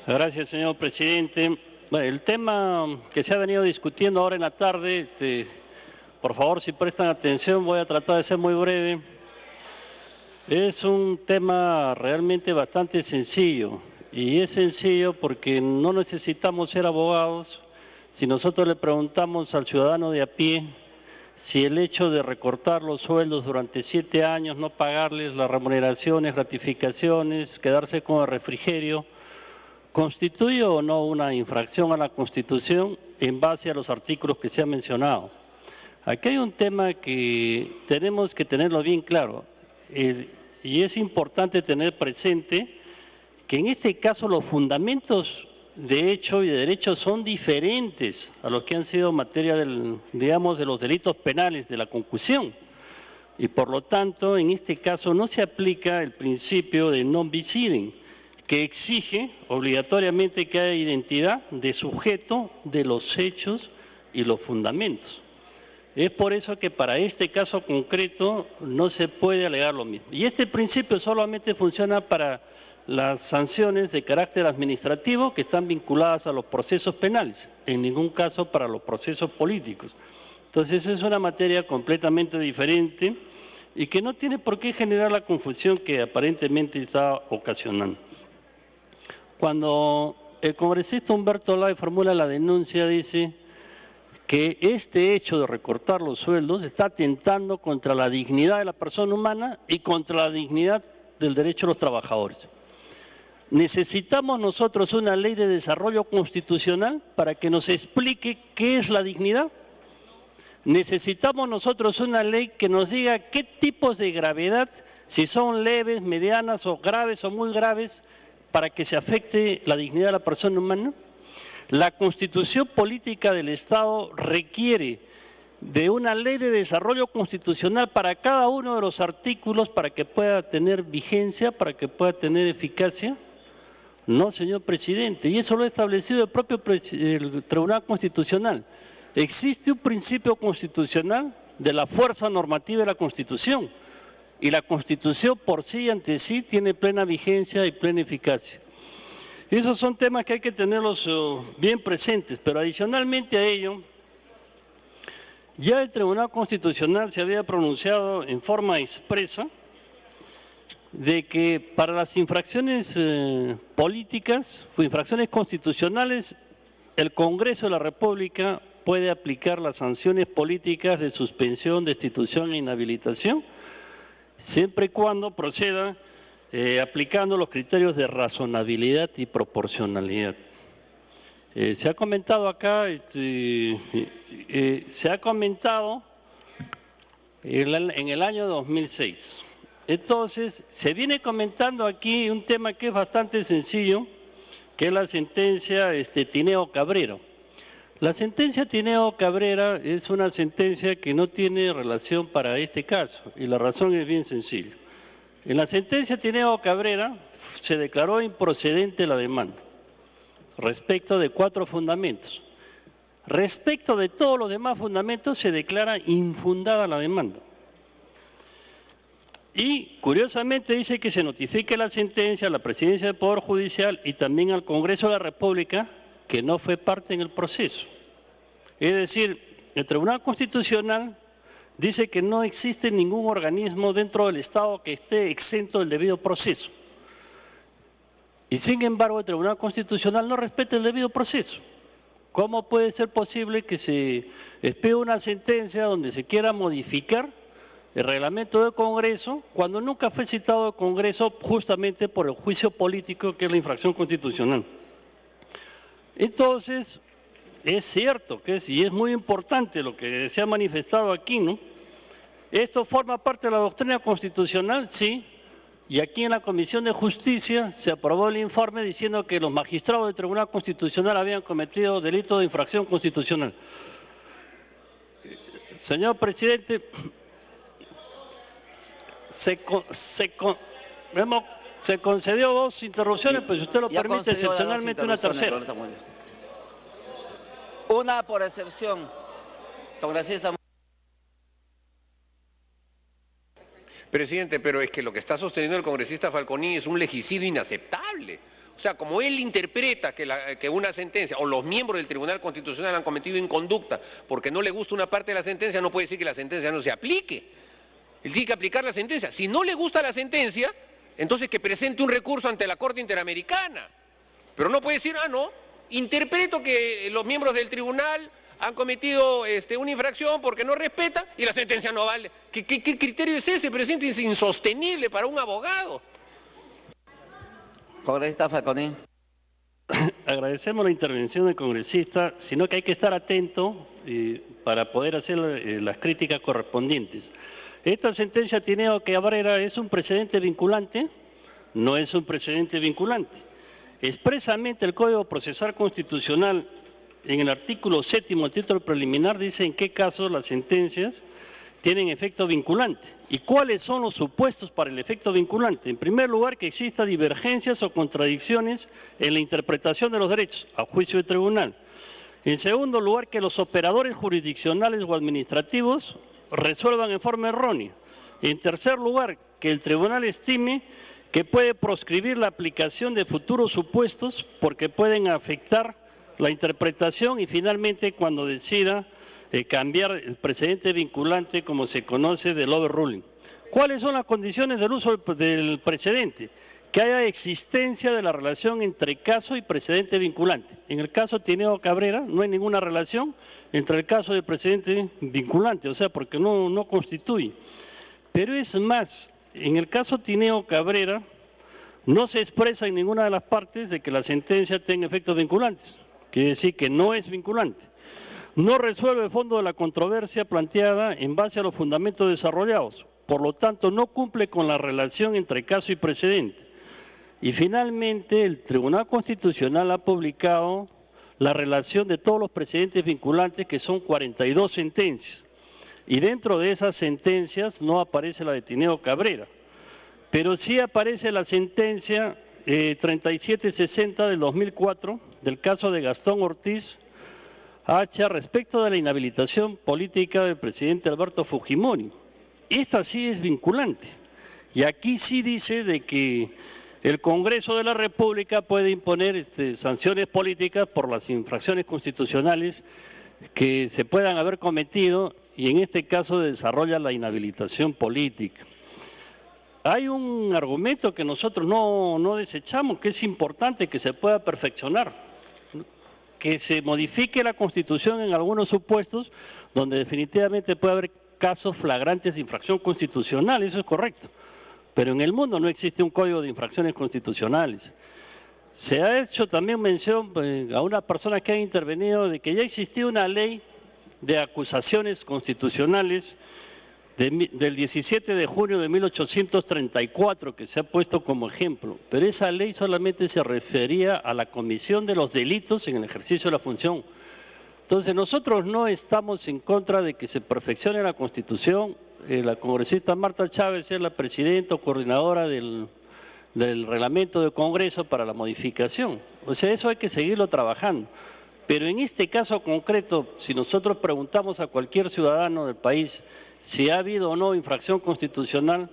Gracias, señor presidente. Bueno, el tema que se ha venido discutiendo ahora en la tarde, por favor, si prestan atención, voy a tratar de ser muy breve. Es un tema realmente bastante sencillo, y es sencillo porque no necesitamos ser abogados. Si nosotros le preguntamos al ciudadano de a pie si el hecho de recortar los sueldos durante 7 años, no pagarles las remuneraciones, gratificaciones, quedarse con el refrigerio, ¿constituye o no una infracción a la Constitución en base a los artículos que se han mencionado? Aquí hay un tema que tenemos que tenerlo bien claro, y es importante tener presente que en este caso los fundamentos de hecho y de derecho son diferentes a los que han sido materia digamos, de los delitos penales, de la concusión. Y por lo tanto, en este caso no se aplica el principio de non bis idem, que exige obligatoriamente que haya identidad de sujeto de los hechos y los fundamentos. Es por eso que para este caso concreto no se puede alegar lo mismo. Y este principio solamente funciona para las sanciones de carácter administrativo que están vinculadas a los procesos penales, en ningún caso para los procesos políticos. Entonces es una materia completamente diferente y que no tiene por qué generar la confusión que aparentemente está ocasionando. Cuando el congresista Humberto Olave formula la denuncia, dice que este hecho de recortar los sueldos está atentando contra la dignidad de la persona humana y contra la dignidad del derecho de los trabajadores. Necesitamos nosotros una ley de desarrollo constitucional para que nos explique qué es la dignidad. Necesitamos nosotros una ley que nos diga qué tipos de gravedad, si son leves, medianas o graves o muy graves, para que se afecte la dignidad de la persona humana. La Constitución política del Estado requiere de una ley de desarrollo constitucional para cada uno de los artículos para que pueda tener vigencia, para que pueda tener eficacia. No, señor presidente, y eso lo ha establecido el propio el Tribunal Constitucional. Existe un principio constitucional de la fuerza normativa de la Constitución, y la Constitución por sí, ante sí, tiene plena vigencia y plena eficacia. Esos son temas que hay que tenerlos bien presentes, pero adicionalmente a ello, ya el Tribunal Constitucional se había pronunciado en forma expresa de que para las infracciones políticas o infracciones constitucionales, el Congreso de la República puede aplicar las sanciones políticas de suspensión, destitución e inhabilitación, siempre y cuando proceda aplicando los criterios de razonabilidad y proporcionalidad. Se ha comentado acá, se ha comentado en el año 2006. Entonces, se viene comentando aquí un tema que es bastante sencillo, que es la sentencia Tineo Cabrera. La sentencia Tineo Cabrera es una sentencia que no tiene relación para este caso, y la razón es bien sencilla. En la sentencia Tineo Cabrera se declaró improcedente la demanda respecto de 4 fundamentos. Respecto de todos los demás fundamentos se declara infundada la demanda. Y curiosamente dice que se notifique la sentencia a la Presidencia del Poder Judicial y también al Congreso de la República, que no fue parte en el proceso. Es decir, el Tribunal Constitucional dice que no existe ningún organismo dentro del Estado que esté exento del debido proceso. Y sin embargo, el Tribunal Constitucional no respeta el debido proceso. ¿Cómo puede ser posible que se expida una sentencia donde se quiera modificar el reglamento del Congreso cuando nunca fue citado el Congreso justamente por el juicio político que es la infracción constitucional? Entonces, es cierto que y es muy importante lo que se ha manifestado aquí, ¿no? ¿Esto forma parte de la doctrina constitucional? Sí. Y aquí en la Comisión de Justicia se aprobó el informe diciendo que los magistrados del Tribunal Constitucional habían cometido delitos de infracción constitucional. Señor presidente, se concedió 2 interrupciones, pues si usted lo permite, excepcionalmente una tercera. Una por excepción, congresista. Presidente, pero es que lo que está sosteniendo el congresista Falconi es un legicidio inaceptable. O sea, como él interpreta que una sentencia o los miembros del Tribunal Constitucional han cometido inconducta porque no le gusta una parte de la sentencia, no puede decir que la sentencia no se aplique. Él tiene que aplicar la sentencia. Si no le gusta la sentencia, entonces que presente un recurso ante la Corte Interamericana. Pero no puede decir, no, interpreto que los miembros del tribunal han cometido una infracción porque no respeta y la sentencia no vale. ¿Qué criterio es ese, presidente? Es insostenible para un abogado. Congresista Falconi. Agradecemos la intervención del congresista, sino que hay que estar atento para poder hacer las críticas correspondientes. Esta sentencia Tineo Cabrera es un precedente vinculante, no es un precedente vinculante. Expresamente el Código Procesal Constitucional, en el artículo 7º, el título preliminar, dice en qué casos las sentencias tienen efecto vinculante. ¿Y cuáles son los supuestos para el efecto vinculante? En primer lugar, que exista divergencias o contradicciones en la interpretación de los derechos, a juicio del tribunal. En segundo lugar, que los operadores jurisdiccionales o administrativos resuelvan en forma errónea. En tercer lugar, que el tribunal estime que puede proscribir la aplicación de futuros supuestos porque pueden afectar la interpretación y finalmente cuando decida cambiar el precedente vinculante como se conoce del overruling. ¿Cuáles son las condiciones del uso del precedente? Que haya existencia de la relación entre caso y precedente vinculante. En el caso Tineo Cabrera no hay ninguna relación entre el caso y precedente vinculante, o sea, porque no constituye. Pero es más, en el caso Tineo Cabrera no se expresa en ninguna de las partes de que la sentencia tenga efectos vinculantes, quiere decir que no es vinculante. No resuelve el fondo de la controversia planteada en base a los fundamentos desarrollados, por lo tanto no cumple con la relación entre caso y precedente. Y finalmente el Tribunal Constitucional ha publicado la relación de todos los precedentes vinculantes, que son 42 sentencias. Y dentro de esas sentencias no aparece la de Tineo Cabrera, pero sí aparece la sentencia 3760 del 2004 del caso de Gastón Ortiz Hacha respecto de la inhabilitación política del presidente Alberto Fujimori. Esta sí es vinculante y aquí sí dice de que el Congreso de la República puede imponer sanciones políticas por las infracciones constitucionales que se puedan haber cometido y en este caso desarrolla la inhabilitación política. Hay un argumento que nosotros no desechamos, que es importante que se pueda perfeccionar, que se modifique la Constitución en algunos supuestos donde definitivamente puede haber casos flagrantes de infracción constitucional, eso es correcto. Pero en el mundo no existe un código de infracciones constitucionales. Se ha hecho también mención a una persona que ha intervenido de que ya existía una ley de acusaciones constitucionales del 17 de junio de 1834 que se ha puesto como ejemplo, pero esa ley solamente se refería a la comisión de los delitos en el ejercicio de la función. Entonces nosotros no estamos en contra de que se perfeccione la Constitución. La congresista Marta Chávez es la presidenta o coordinadora del reglamento del Congreso para la modificación. O sea, eso hay que seguirlo trabajando. Pero en este caso concreto, si nosotros preguntamos a cualquier ciudadano del país si ha habido o no infracción constitucional,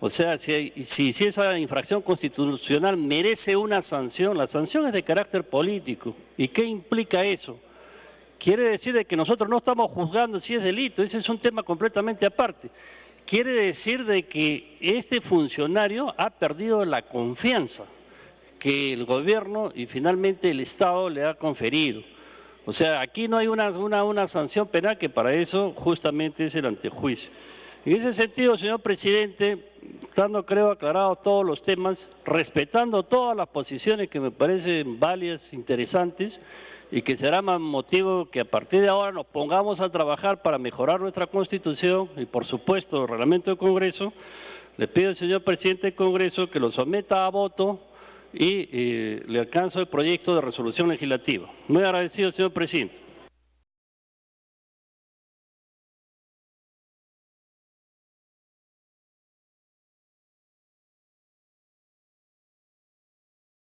o sea, si esa infracción constitucional merece una sanción, la sanción es de carácter político. ¿Y qué implica eso? Quiere decir de que nosotros no estamos juzgando si es delito, ese es un tema completamente aparte. Quiere decir de que este funcionario ha perdido la confianza que el gobierno y finalmente el Estado le ha conferido. O sea, aquí no hay una sanción penal, que para eso justamente es el antejuicio. En ese sentido, señor presidente, estando creo aclarados todos los temas, respetando todas las posiciones que me parecen válidas, interesantes, y que será más motivo que a partir de ahora nos pongamos a trabajar para mejorar nuestra Constitución y por supuesto el reglamento del Congreso, le pido al señor presidente del Congreso que lo someta a voto y le alcanzo el proyecto de resolución legislativa. Muy agradecido, señor presidente.